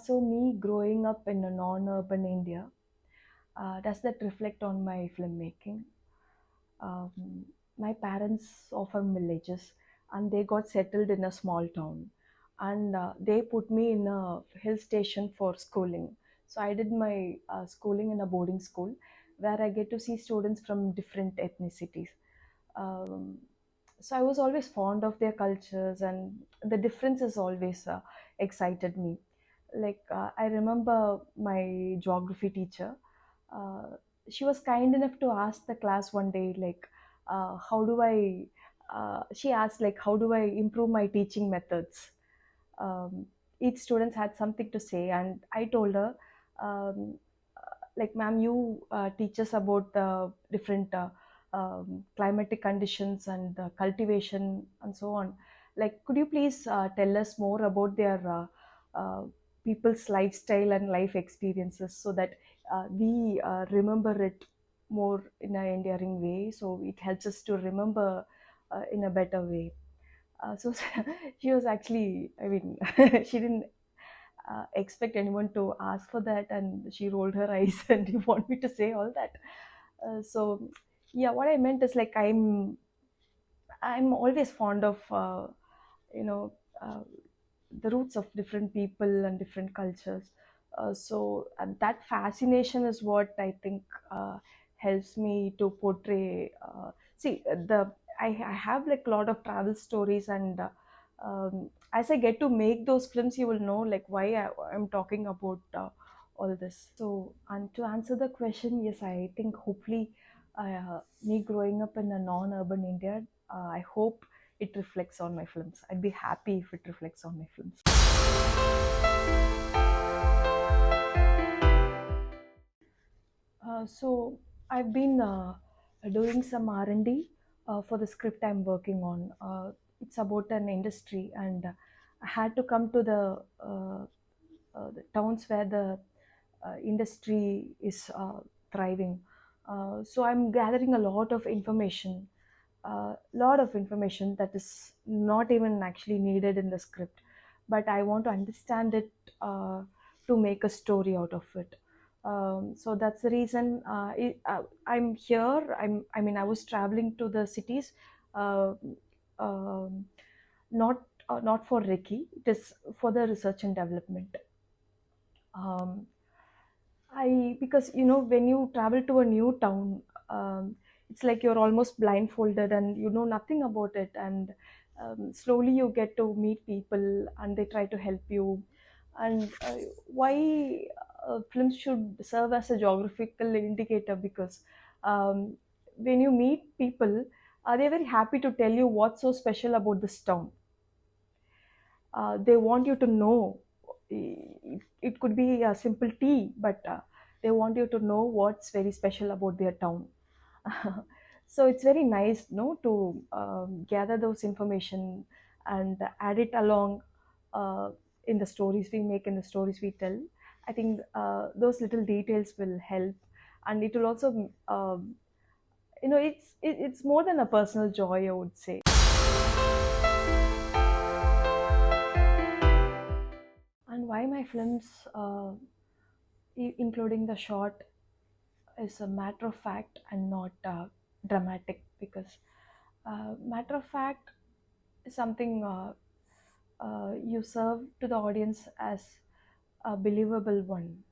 So me growing up in a non-urban India, does that reflect on my filmmaking? Um, my parents are from villages, and they got settled in a small town, and they put me in a hill station for schooling. So I did my schooling in a boarding school, where I get to see students from different ethnicities. Um, so I was always fond of their cultures, and the differences always excited me. Like I remember my geography teacher. Uh, she was kind enough to ask the class one day, like, how do I? She asked, like, how do I improve my teaching methods? um, each student had something to say, and I told her, um, like, ma'am, you teach us about the different climatic conditions and cultivation and so on. Like, could you please tell us more about their people's lifestyle and life experiences, so that we remember it more in an endearing way, so it helps us to remember in a better way. So she was actually, I mean, she didn't expect anyone to ask for that, and she rolled her eyes and you want me to say all that. So yeah, what I meant is, like, I'm always fond of you know uh, the roots of different people and different cultures. So that fascination is what I think helps me to portray. See, I have like a lot of travel stories, and as I get to make those films, you will know like why I'm talking about all this. So, and to answer the question, yes, I think hopefully, me growing up in a non-urban India, I hope it reflects on my films. I'd be happy if it reflects on my films. So I've been doing some R&D for the script I'm working on. It's about an industry, and I had to come to the towns where the industry is thriving. So I'm gathering a lot of information that is not even actually needed in the script, but I want to understand it to make a story out of it. So that's the reason I'm here. I mean, I was traveling to the cities, uh, um, not for Ricky. It is for the research and development. Um, I because when you travel to a new town, it's like you're almost blindfolded and you know nothing about it, and slowly you get to meet people and they try to help you. And why films should serve as a geographical indicator, because um, when you meet people, they're very happy to tell you what's so special about this town. They want you to know. It could be a simple tea, but they want you to know what's very special about their town. So it's very nice, no, to gather those information and add it along uh, in the stories we make, in the stories we tell. I think those little details will help, and it will also, it's more than a personal joy, I would say. And why my films, including the short, is a matter of fact and not dramatic, because matter of fact is something you serve to the audience as a believable one.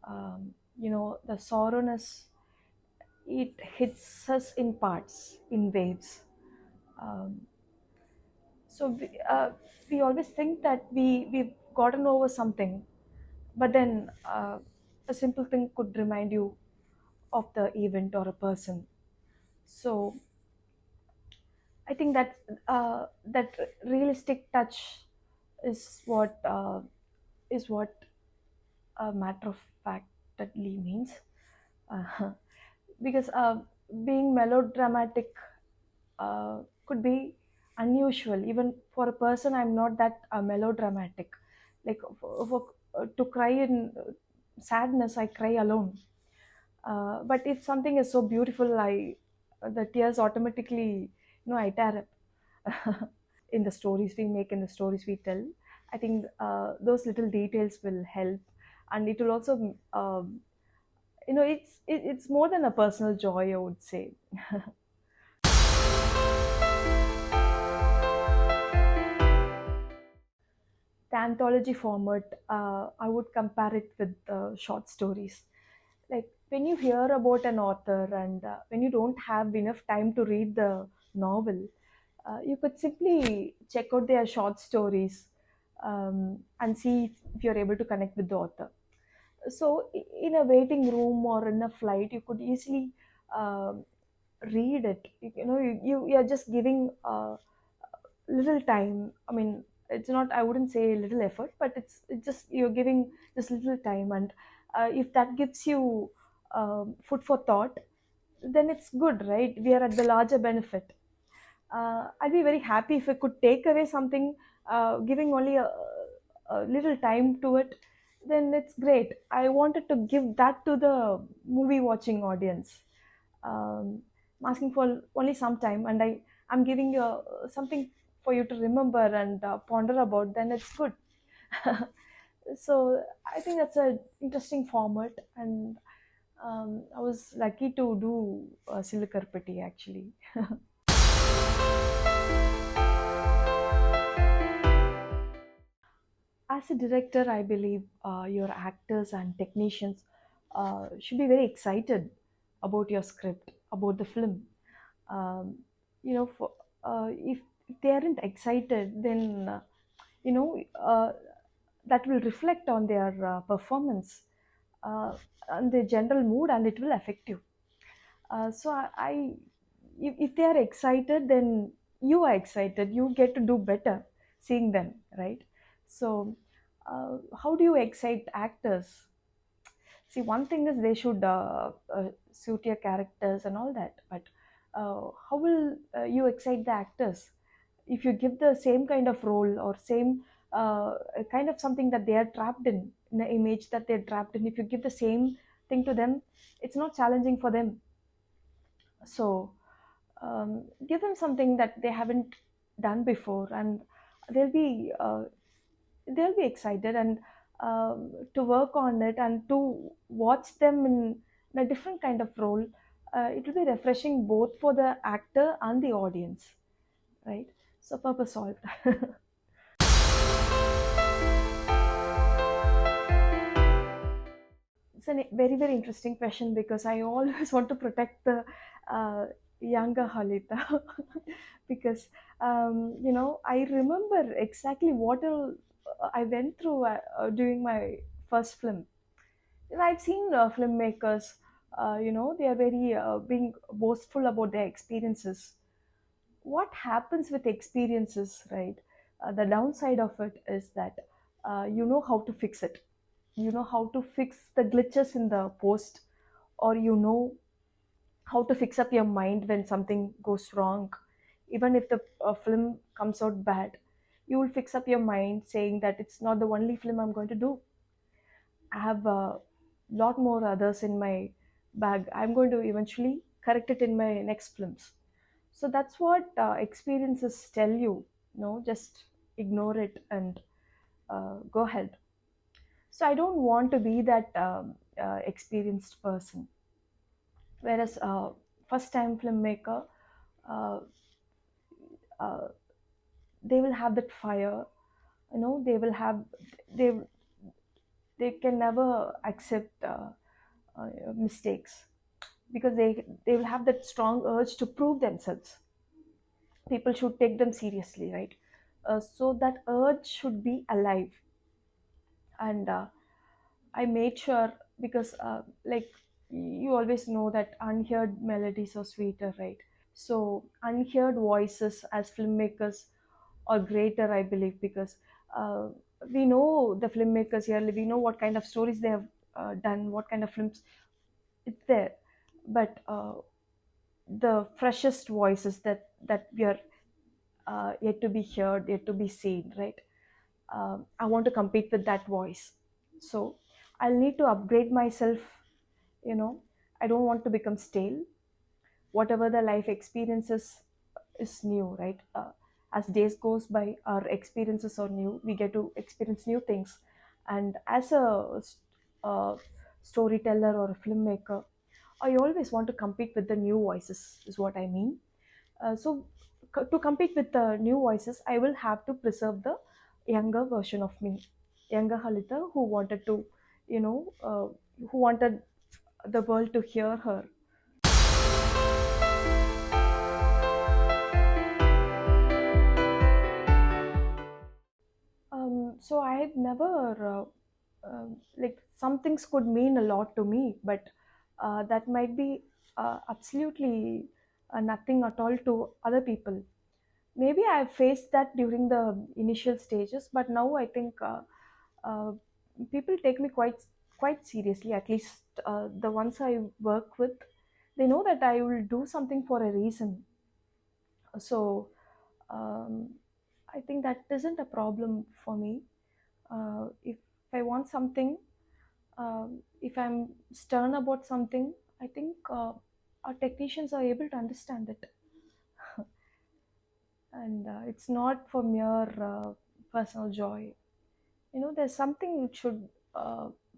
The sorrowness, it hits us in parts, in waves. Um, so we always think that we've gotten over something, but then a simple thing could remind you of the event or a person. So I think that that realistic touch is what a matter of factly means. Uh, because being melodramatic could be unusual even for a person. I'm not that melodramatic. Like, to cry in sadness, I cry alone. But if something is so beautiful, I the tears automatically, I tear up in the stories we make, in the stories we tell. I think those little details will help, and it will also, it's more than a personal joy, I would say. The anthology format, I would compare it with short stories. Like when you hear about an author and when you don't have enough time to read the novel, you could simply check out their short stories, and see if you're able to connect with the author. So, in a waiting room or in a flight, you could easily read it. You're just giving little time. I mean, it's not, I wouldn't say little effort, but it's just you're giving just little time, and if that gives you food for thought, then it's good, right? We are at the larger benefit. I'd be very happy if I could take away something, giving only a little time to it. Then it's great. I wanted to give that to the movie watching audience. I'm asking for only some time, and I'm giving you something for you to remember and ponder about. Then it's good. So I think that's a interesting format, and I was lucky to do Silakarpati actually. As a director, I believe your actors and technicians should be very excited about your script, about the film. Um, for, if they aren't excited, then you know uh, that will reflect on their performance, uh, and their general mood, and it will affect you. So if they are excited, then you are excited. You get to do better seeing them, right? So, how do you excite actors? See, one thing is they should suit your characters and all that, but how will you excite the actors if you give the same kind of role or same kind of something that they are trapped in the image that they're trapped in? If you give the same thing to them, it's not challenging for them. So give them something that they haven't done before, and they'll be uh, they'll be excited, and to work on it and to watch them in a different kind of role. It will be refreshing both for the actor and the audience, right? So purpose solved. It's a very very interesting question, because I always want to protect the uh, younger Halitha. Because I remember exactly what I went through during my first film. And I've seen filmmakers, they are very being boastful about their experiences. What happens with experiences, right? The downside of it is that you know how to fix it. You know how to fix the glitches in the post, or you know how to fix up your mind when something goes wrong. Even if the film comes out bad, you will fix up your mind saying that it's not the only film I'm going to do. I have a lot more others in my bag. I'm going to eventually correct it in my next films. So that's what experiences tell you. No, just ignore it and go ahead. So I don't want to be that experienced person. Whereas first time filmmaker, uh, uh, they will have that fire. They will have, they they can never accept mistakes, because they will have that strong urge to prove themselves. People should take them seriously, right? So that urge should be alive. And I made sure, because like, you always know that unheard melodies are sweeter, right? So unheard voices as filmmakers are greater, I believe, because uh, we know the filmmakers here, we know what kind of stories they have done, what kind of films it's there. But the freshest voices that we are yet to be heard, yet to be seen, right? I want to compete with that voice. So I'll need to upgrade myself. you know I don't want to become stale. Whatever the life experiences is new, right? as days goes by, our experiences are new. We get to experience new things, and as a storyteller or a filmmaker, I always want to compete with the new voices. Is what I mean. To compete with the new voices, I will have to preserve the younger version of me, younger Halitha, who wanted to, you know, who wanted the world to hear her. So I had never, like, some things could mean a lot to me, but that might be absolutely nothing at all to other people. Maybe I faced that during the initial stages, but now I think uh, people take me quite seriously. At least the ones I work with, they know that I will do something for a reason. So um, I think that isn't a problem for me. If I want something, if I'm stern about something, I think our technicians are able to understand it, and it's not for mere personal joy. There's something which should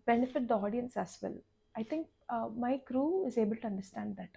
benefit the audience as well. I think my crew is able to understand that.